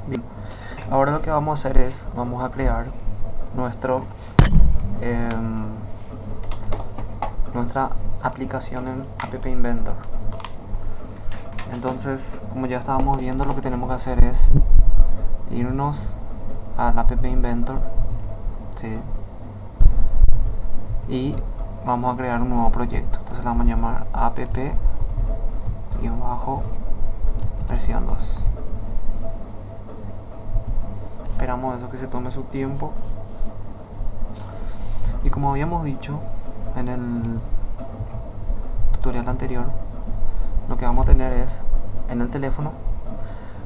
Bien, ahora lo que vamos a hacer es, vamos a crear nuestra aplicación en App Inventor. Entonces, como ya estábamos viendo, lo que tenemos que hacer es irnos al App Inventor, ¿sí? Y vamos a crear un nuevo proyecto. Entonces le vamos a llamar app-versión 2. Esperamos eso que se tome su tiempo. Y como habíamos dicho en el tutorial anterior, lo que vamos a tener es, en el teléfono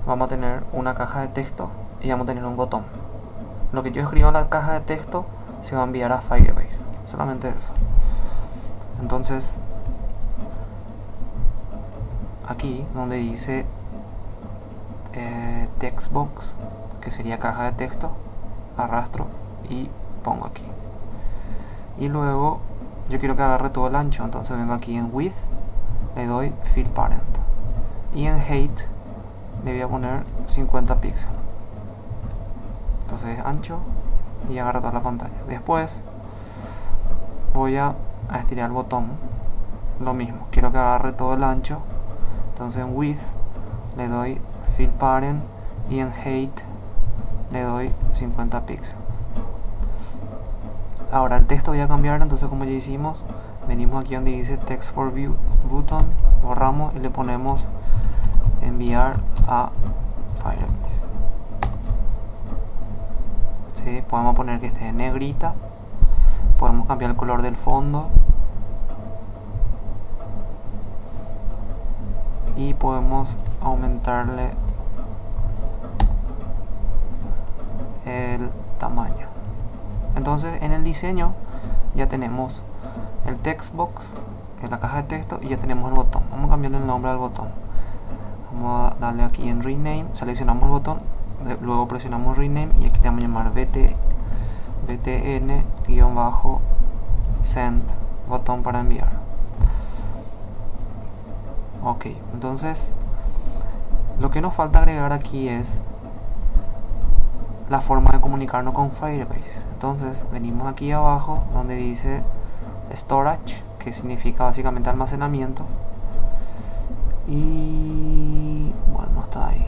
vamos a tener una caja de texto y vamos a tener un botón. Lo que yo escribo en la caja de texto se va a enviar a Firebase, solamente eso. Entonces aquí donde dice textbox, que sería caja de texto, arrastro y pongo aquí. Y luego yo quiero que agarre todo el ancho, entonces vengo aquí en width, le doy fill parent, y en height le voy a poner 50 píxeles. Entonces ancho y agarra toda la pantalla. Después voy a estirar el botón, lo mismo, quiero que agarre todo el ancho, entonces en width le doy fill parent y en height le doy 50 píxeles. Ahora el texto voy a cambiar, entonces como ya hicimos, venimos aquí donde dice text for view button, borramos y le ponemos enviar a Firebase. ¿Sí? Podemos poner que esté en negrita, podemos cambiar el color del fondo y podemos aumentarle el tamaño. Entonces en el diseño ya tenemos el text box, que es la caja de texto, y ya tenemos el botón. Vamos a cambiarle el nombre al botón. Vamos a darle aquí en rename, seleccionamos el botón, luego presionamos rename y aquí le vamos a llamar btn-send, botón para enviar. Ok, entonces lo que nos falta agregar aquí es la forma de comunicarnos con Firebase. Entonces venimos aquí abajo donde dice storage, que significa básicamente almacenamiento, y bueno, está ahí,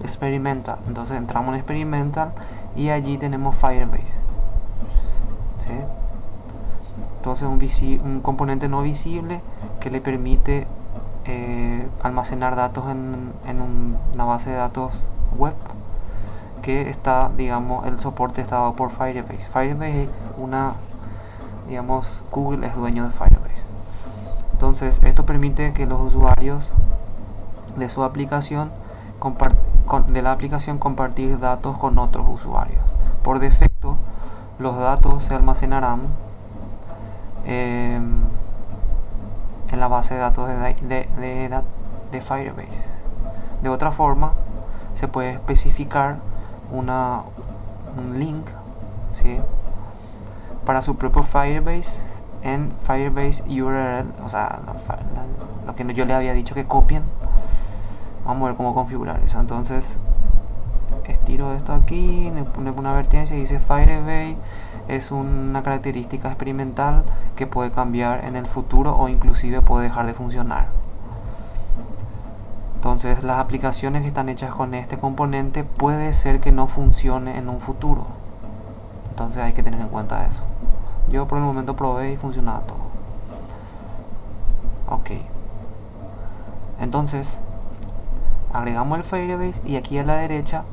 experimental. Entonces entramos en experimental y allí tenemos Firebase, ¿sí? Entonces un componente no visible que le permite almacenar datos en una base de datos web, que está, digamos, el soporte está dado por Firebase. Firebase es una, digamos, Google es dueño de Firebase. Entonces esto permite que los usuarios de su aplicación compartir datos con otros usuarios. Por defecto los datos se almacenarán en la base de datos de Firebase. De otra forma se puede especificar un link, ¿sí?, para su propio Firebase en Firebase URL, o sea, lo que yo les había dicho que copien. Vamos a ver cómo configurar eso. Entonces estiro esto aquí, le pongo una advertencia y dice Firebase es una característica experimental que puede cambiar en el futuro o inclusive puede dejar de funcionar. Entonces las aplicaciones que están hechas con este componente puede ser que no funcione en un futuro. Entonces hay que tener en cuenta eso. Yo por el momento probé y funcionaba todo. Ok. Entonces agregamos el Firebase y aquí a la derecha,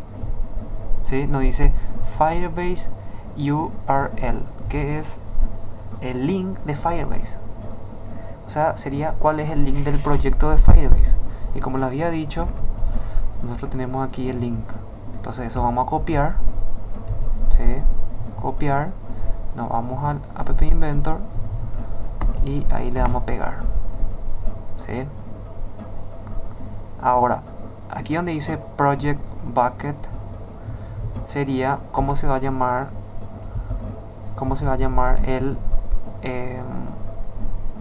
¿sí?, nos dice Firebase URL, que es el link de Firebase. O sea, sería cuál es el link del proyecto de Firebase. Y como les había dicho, nosotros tenemos aquí el link. Entonces eso vamos a copiar, ¿sí?, copiar, nos vamos al App Inventor y ahí le damos a pegar, ¿sí? Ahora aquí donde dice Project Bucket sería cómo se va a llamar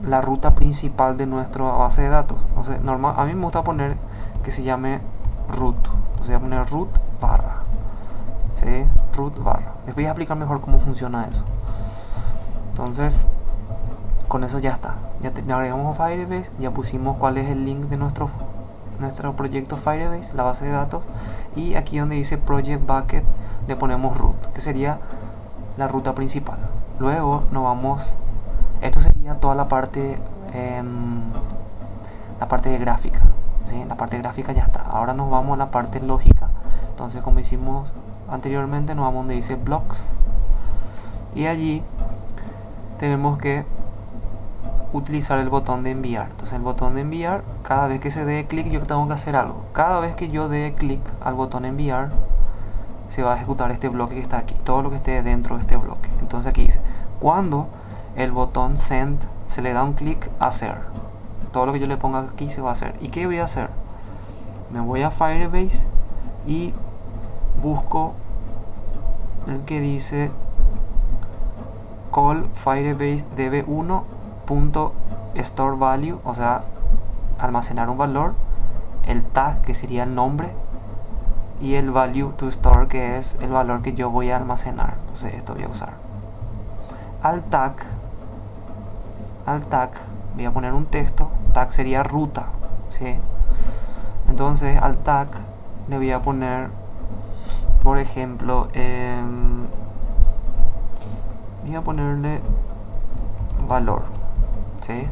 la ruta principal de nuestra base de datos. Entonces, a mí me gusta poner que se llame root, Entonces voy a poner root barra, ¿sí? Root barra. Les voy a explicar mejor cómo funciona eso. Entonces, con eso ya está. Ya agregamos Firebase, ya pusimos cuál es el link de nuestro proyecto Firebase, la base de datos, y aquí donde dice Project Bucket le ponemos root, que sería la ruta principal. Luego nos vamos, esto sería toda la parte de gráfica, ¿sí? La parte gráfica ya está. Ahora nos vamos a la parte lógica. Entonces, como hicimos anteriormente, nos vamos donde dice blocks, y allí tenemos que utilizar el botón de enviar. Entonces el botón de enviar, cada vez que se dé clic, yo tengo que hacer algo. Cada vez que yo dé clic al botón enviar, se va a ejecutar este bloque que está aquí, todo lo que esté dentro de este bloque. Entonces aquí dice, cuando el botón send se le da un clic, hacer, todo lo que yo le ponga aquí se va a hacer. ¿Y qué voy a hacer? Me voy a Firebase y busco el que dice call Firebase db1 .store value, o sea, almacenar un valor, el tag, que sería el nombre, y el value to store, que es el valor que yo voy a almacenar. Entonces esto voy a usar. Al tag voy a poner un texto. Tag sería ruta, ¿sí? Entonces al tag le voy a poner, por ejemplo, voy a ponerle valor, ¿sí?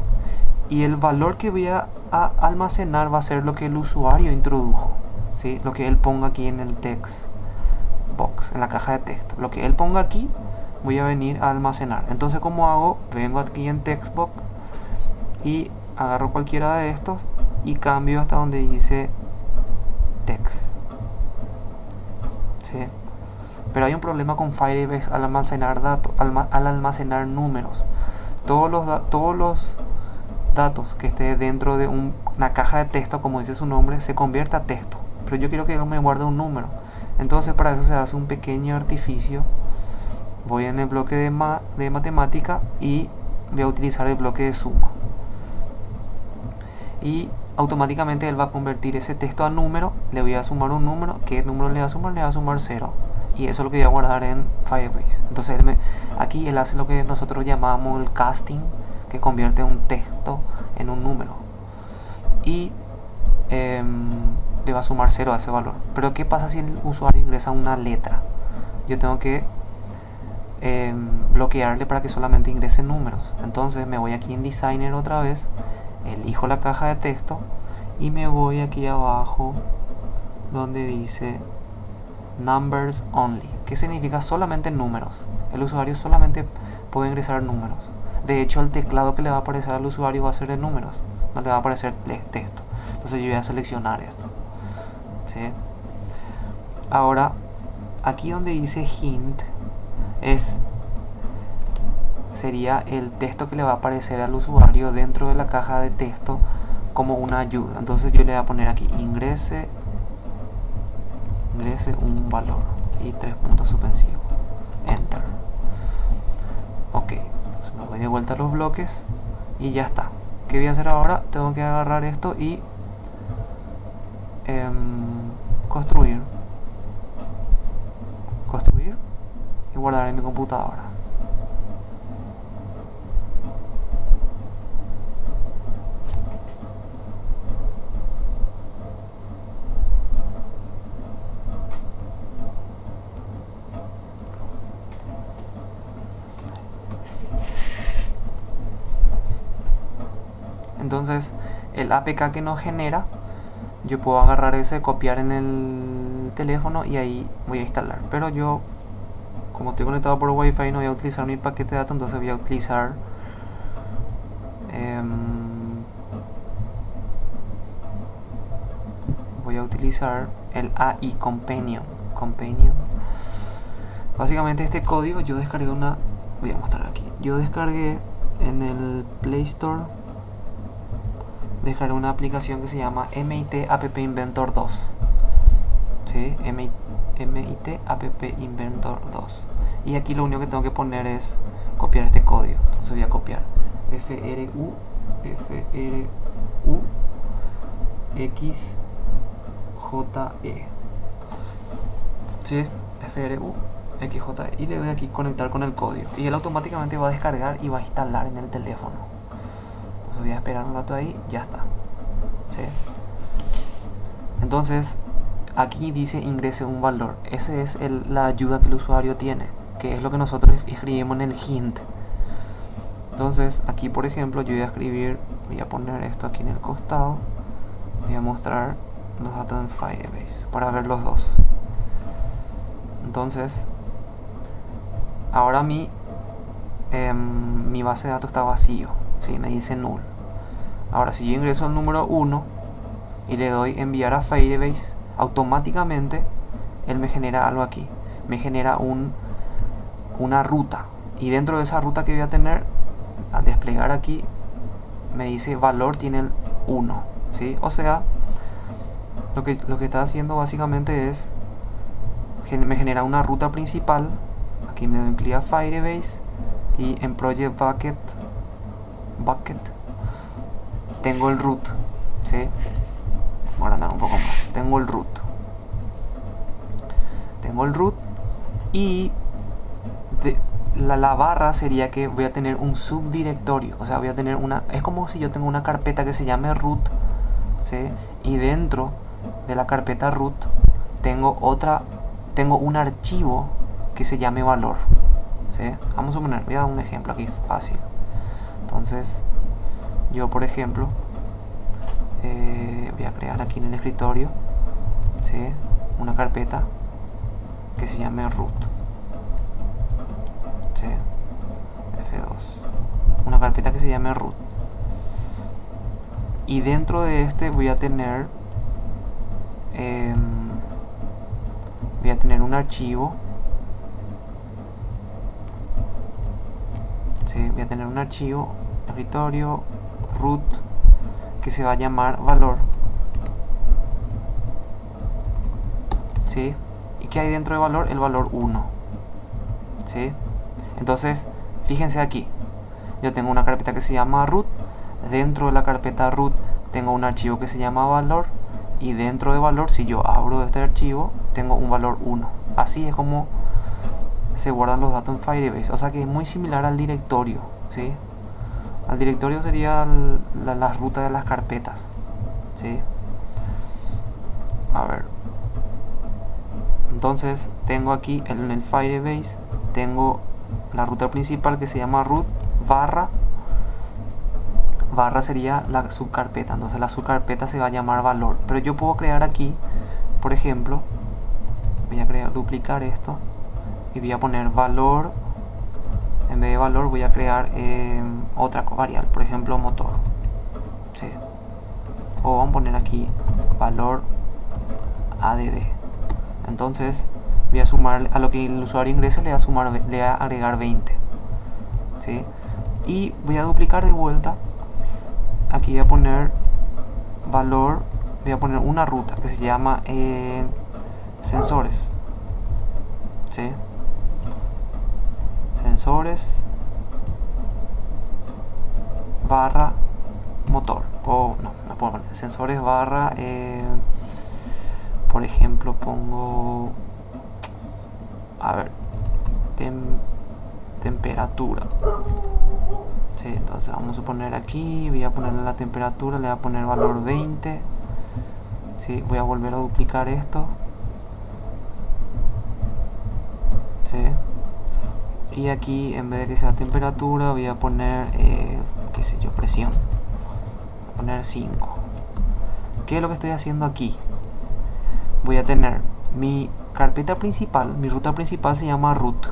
Y el valor que voy a almacenar va a ser lo que el usuario introdujo, ¿sí? Lo que él ponga aquí en el text box, en la caja de texto. Lo que él ponga aquí voy a venir a almacenar. Entonces, ¿cómo hago? Vengo aquí en text box y agarro cualquiera de estos y cambio hasta donde dice text, ¿sí? Pero hay un problema con Firebase al almacenar datos, al almacenar números. Todos los datos que esté dentro de una caja de texto, como dice su nombre, se convierte a texto. Pero yo quiero que él me guarde un número. Entonces para eso se hace un pequeño artificio. Voy en el bloque de matemática y voy a utilizar el bloque de suma. Y automáticamente él va a convertir ese texto a número. Le voy a sumar un número. ¿Qué número le va a sumar? Le va a sumar 0. Y eso es lo que voy a guardar en Firebase. Entonces aquí él hace lo que nosotros llamamos el casting, que convierte un texto en un número. Y le va a sumar 0 a ese valor. Pero ¿qué pasa si el usuario ingresa una letra? Yo tengo que bloquearle para que solamente ingrese números. Entonces me voy aquí en Designer otra vez, elijo la caja de texto y me voy aquí abajo donde dice Numbers Only, que significa solamente números. El usuario solamente puede ingresar números. De hecho, el teclado que le va a aparecer al usuario va a ser de números, no le va a aparecer texto. Entonces yo voy a seleccionar esto, ¿sí? Ahora, aquí donde dice hint, sería el texto que le va a aparecer al usuario dentro de la caja de texto como una ayuda. Entonces yo le voy a poner aquí ingrese un valor y 3 puntos suspensivos, enter. Ok, entonces me voy de vuelta a los bloques y ya está. ¿Qué voy a hacer ahora? Tengo que agarrar esto y construir y guardar en mi computadora. Entonces el APK que nos genera, yo puedo agarrar ese, copiar en el teléfono y ahí voy a instalar. Pero yo, como estoy conectado por Wi-Fi, no voy a utilizar mi paquete de datos, entonces voy a utilizar el AI Companion. Básicamente este código yo descargué voy a mostrar aquí. Yo descargué en el Play Store, descargué una aplicación que se llama MIT App Inventor 2. ¿Sí? MIT App Inventor 2. Y aquí lo único que tengo que poner es copiar este código. Entonces voy a copiar FRU XJE. ¿sí? FRU XJ y le doy aquí conectar con el código y él automáticamente va a descargar y va a instalar en el teléfono. Entonces voy a esperar un rato ahí, ya está, ¿sí? Entonces aquí dice ingrese un valor. Esa es la ayuda que el usuario tiene, que es lo que nosotros escribimos en el hint. Entonces aquí por ejemplo yo voy a escribir, voy a poner esto aquí en el costado, voy a mostrar los datos en Firebase para ver los dos. Entonces ahora mi base de datos está vacío, ¿sí? Me dice null. Ahora si yo ingreso el número 1 y le doy enviar a Firebase, automáticamente él me genera algo aquí, me genera una ruta, y dentro de esa ruta que voy a tener a desplegar aquí me dice valor tiene el 1, ¿sí? O sea, lo que está haciendo básicamente es me genera una ruta principal. Aquí me doy clic a Firebase y en Project Bucket tengo el root, ¿sí? Voy a andar un poco más. Tengo el root y la barra sería que voy a tener un subdirectorio, o sea voy a tener es como si yo tengo una carpeta que se llame root, ¿sí? Y dentro de la carpeta root tengo un archivo que se llame valor, ¿sí? Vamos a poner, voy a dar un ejemplo aquí fácil. Entonces yo por ejemplo voy a crear aquí en el escritorio, ¿sí? Una carpeta que se llame root, ¿sí? F2, una carpeta que se llame root, y dentro de este voy a tener un archivo, ¿sí? Voy a tener un archivo escritorio root que se va a llamar valor, ¿sí? ¿Y qué hay dentro de valor? El valor 1, ¿sí? Entonces fíjense aquí, yo tengo una carpeta que se llama root, dentro de la carpeta root tengo un archivo que se llama valor, y dentro de valor, si yo abro este archivo, tengo un valor 1. Así es como se guardan los datos en Firebase. O sea que es muy similar al directorio, ¿sí? Al directorio sería la ruta de las carpetas, ¿sí? A ver, entonces tengo aquí en el Firebase, tengo la ruta principal que se llama root barra sería la subcarpeta. Entonces la subcarpeta se va a llamar valor, pero yo puedo crear aquí, por ejemplo, voy a duplicar esto y voy a poner valor. En vez de valor voy a crear otra variable, por ejemplo motor, ¿sí? O vamos a poner aquí valor add. Entonces voy a sumar a lo que el usuario ingrese, le voy a agregar 20, ¿sí? Y voy a duplicar de vuelta. Aquí voy a poner valor, voy a poner una ruta que se llama sensores, ¿sí? Sensores barra motor, o no puedo poner sensores barra por ejemplo pongo, a ver, temperatura, ¿sí? Entonces vamos a poner aquí, voy a ponerle la temperatura, le voy a poner valor 20, ¿sí? Voy a volver a duplicar esto, ¿sí? Y aquí en vez de que sea temperatura voy a poner qué sé yo, presión, voy a poner 5. ¿Qué es lo que estoy haciendo aquí? Voy a tener mi carpeta principal, mi ruta principal se llama root.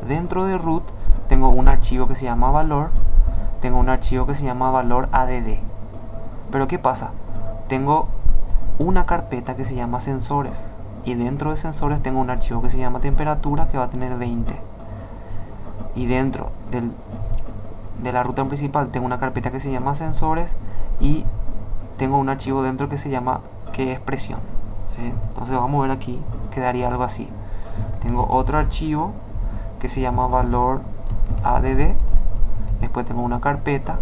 Dentro de root tengo un archivo que se llama valor, tengo un archivo que se llama valor add. Pero ¿qué pasa? Tengo una carpeta que se llama sensores, y dentro de sensores tengo un archivo que se llama temperatura que va a tener 20. Y dentro de la ruta principal tengo una carpeta que se llama sensores, y tengo un archivo dentro que se llama, que es presión, ¿sí? Entonces vamos a ver aquí, quedaría algo así. Tengo otro archivo que se llama valor add, después tengo una carpeta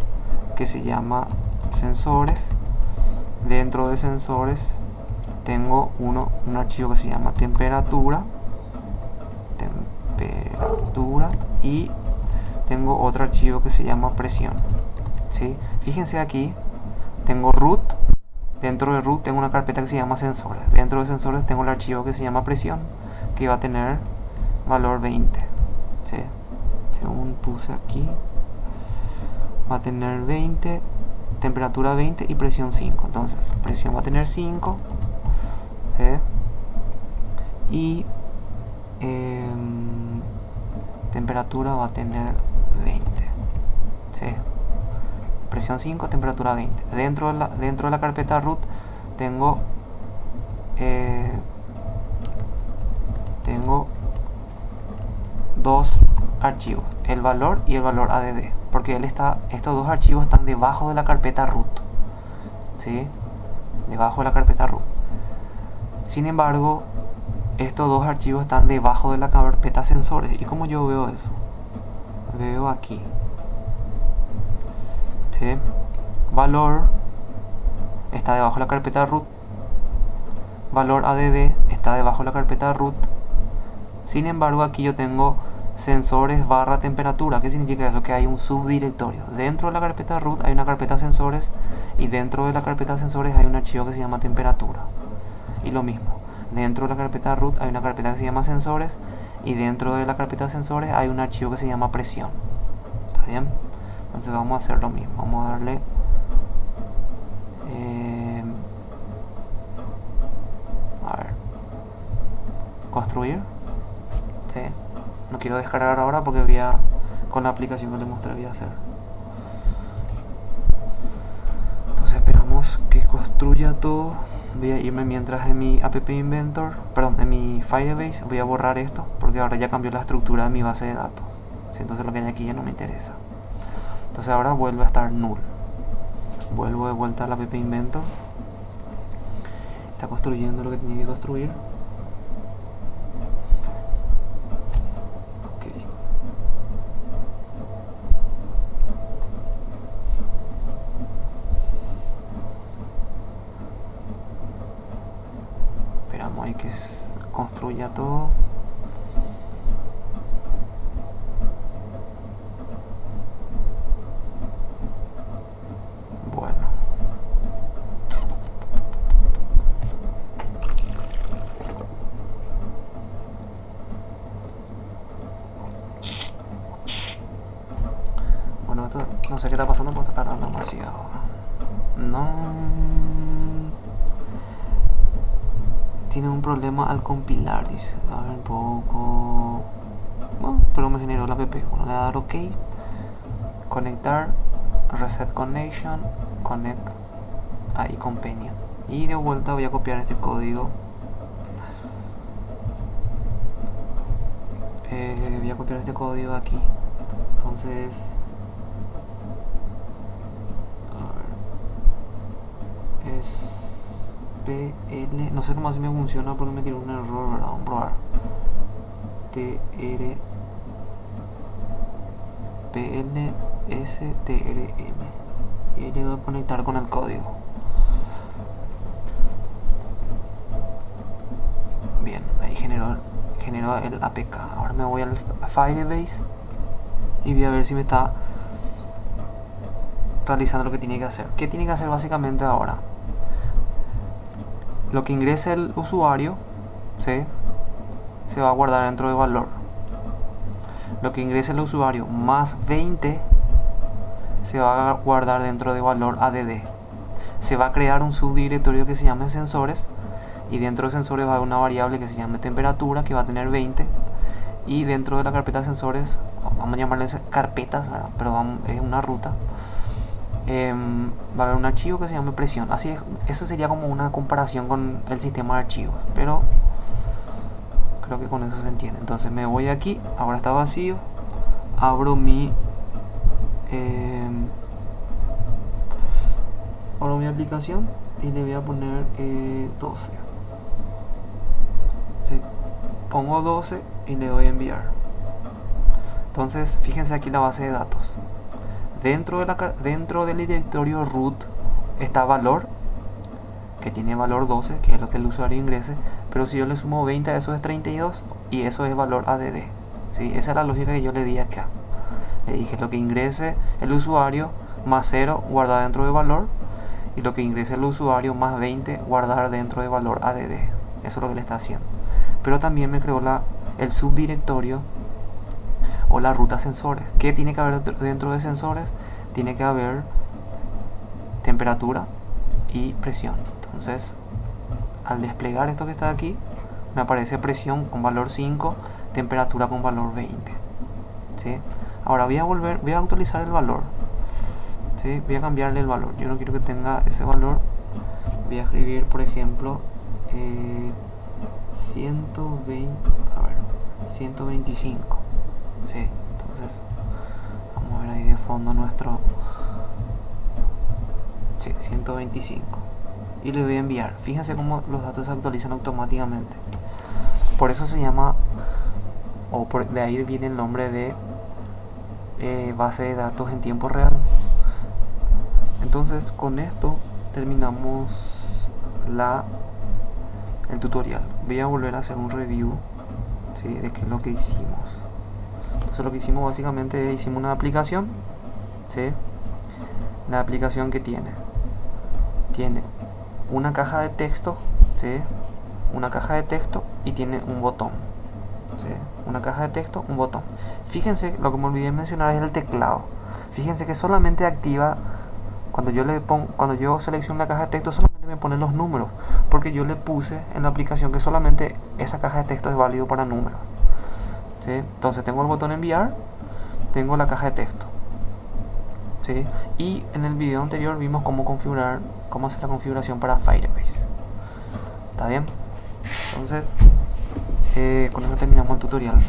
que se llama sensores, dentro de sensores tengo un archivo que se llama temperatura, y tengo otro archivo que se llama presión, ¿sí? Fíjense aquí, tengo root. Dentro de root tengo una carpeta que se llama sensores. Dentro de sensores tengo el archivo que se llama presión, que va a tener valor 20, ¿sí? Según puse aquí, va a tener 20, temperatura 20 y presión 5. Entonces presión va a tener 5, ¿sí? Y temperatura va a tener 20, ¿sí? Presión 5, temperatura 20. Dentro de la carpeta root tengo dos archivos, el valor y el valor ADD, porque estos dos archivos están debajo de la carpeta root, ¿sí? Debajo de la carpeta root. Sin embargo, estos dos archivos están debajo de la carpeta sensores. ¿Y cómo yo veo eso? Veo aquí, ¿sí? Valor está debajo de la carpeta root, valor ADD está debajo de la carpeta root. Sin embargo, aquí yo tengo sensores barra temperatura. ¿Qué significa eso? Que hay un subdirectorio. Dentro de la carpeta root hay una carpeta sensores, y dentro de la carpeta sensores hay un archivo que se llama temperatura. Y lo mismo, dentro de la carpeta root hay una carpeta que se llama sensores, y dentro de la carpeta sensores hay un archivo que se llama presión. ¿Está bien? Entonces vamos a hacer lo mismo. Vamos a darle a ver, construir, ¿sí? No quiero descargar ahora porque con la aplicación que les mostré voy a hacer. Entonces esperamos que construya todo. Voy a irme mientras en mi app inventor, perdón, en mi Firebase. Voy a borrar esto porque ahora ya cambió la estructura de mi base de datos, ¿sí? Entonces lo que hay aquí ya no me interesa. Entonces ahora vuelve a estar null. Vuelvo de vuelta al app inventor. Está construyendo lo que tenía que construir. Ok. Esperamos ahí que construya todo. No sé qué está pasando, porque está tardando demasiado. No. Tiene un problema al compilar, dice. A ver un poco. Bueno, pero me generó la app. Bueno, le voy a dar OK. Conectar. Reset connection. Connect. Ahí companion. Y de vuelta voy a copiar este código. Voy a copiar este código aquí. Entonces. Es PL, no sé cómo así me funciona porque me tiró un error, ¿verdad? Vamos a probar. TR PLSTRM, y ahí le voy a conectar con el código. Bien, ahí generó el APK. Ahora me voy al Firebase y voy a ver si me está realizando lo que tiene que hacer. ¿Qué tiene que hacer básicamente ahora? Lo que ingrese el usuario, ¿sí?, se va a guardar dentro de valor. Lo que ingrese el usuario más 20 se va a guardar dentro de valor ADD. Se va a crear un subdirectorio que se llame sensores, y dentro de sensores va a haber una variable que se llame temperatura, que va a tener 20, y dentro de la carpeta de sensores, vamos a llamarles carpetas, ¿verdad?, pero es una ruta. Va a haber un archivo que se llame presión. Así es, eso sería como una comparación con el sistema de archivos, pero creo que con eso se entiende. Entonces me voy aquí, ahora está vacío, abro mi aplicación y le voy a poner 12. ¿Sí? Pongo 12 y le doy a enviar. Entonces fíjense aquí la base de datos. Dentro del directorio root está valor, que tiene valor 12, que es lo que el usuario ingrese, pero si yo le sumo 20 a eso es 32 y eso es valor ADD. ¿Sí? Esa es la lógica que yo le di acá. Le dije lo que ingrese el usuario más 0 guardar dentro de valor, y lo que ingrese el usuario más 20 guardar dentro de valor ADD. Eso es lo que le está haciendo. Pero también me creó el subdirectorio o la ruta sensores. ¿Qué tiene que haber dentro de sensores? Tiene que haber temperatura y presión. Entonces, al desplegar esto que está aquí, me aparece presión con valor 5, temperatura con valor 20. ¿Sí? Ahora voy a actualizar el valor. ¿Sí? Voy a cambiarle el valor. Yo no quiero que tenga ese valor. Voy a escribir, por ejemplo, 125. ¿Sí? Entonces, vamos a ver ahí de fondo nuestro... Sí, 125. Y le doy a enviar. Fíjense cómo los datos se actualizan automáticamente. Por eso se llama, de ahí viene el nombre de base de datos en tiempo real. Entonces, con esto terminamos el tutorial. Voy a volver a hacer un review, ¿sí?, de qué es lo que hicimos. Entonces, lo que hicimos básicamente es hicimos una aplicación, ¿sí? La aplicación que tiene una caja de texto, ¿sí? Una caja de texto y tiene un botón, ¿sí? Una caja de texto, un botón. Fíjense, lo que me olvidé mencionar es el teclado. Fíjense que solamente activa cuando yo selecciono la caja de texto, solamente me pone los números, porque yo le puse en la aplicación que solamente esa caja de texto es válido para números, ¿sí? Entonces tengo el botón enviar, tengo la caja de texto, ¿sí? Y en el video anterior vimos cómo hacer la configuración para Firebase. ¿Está bien? Entonces, con eso terminamos el tutorial.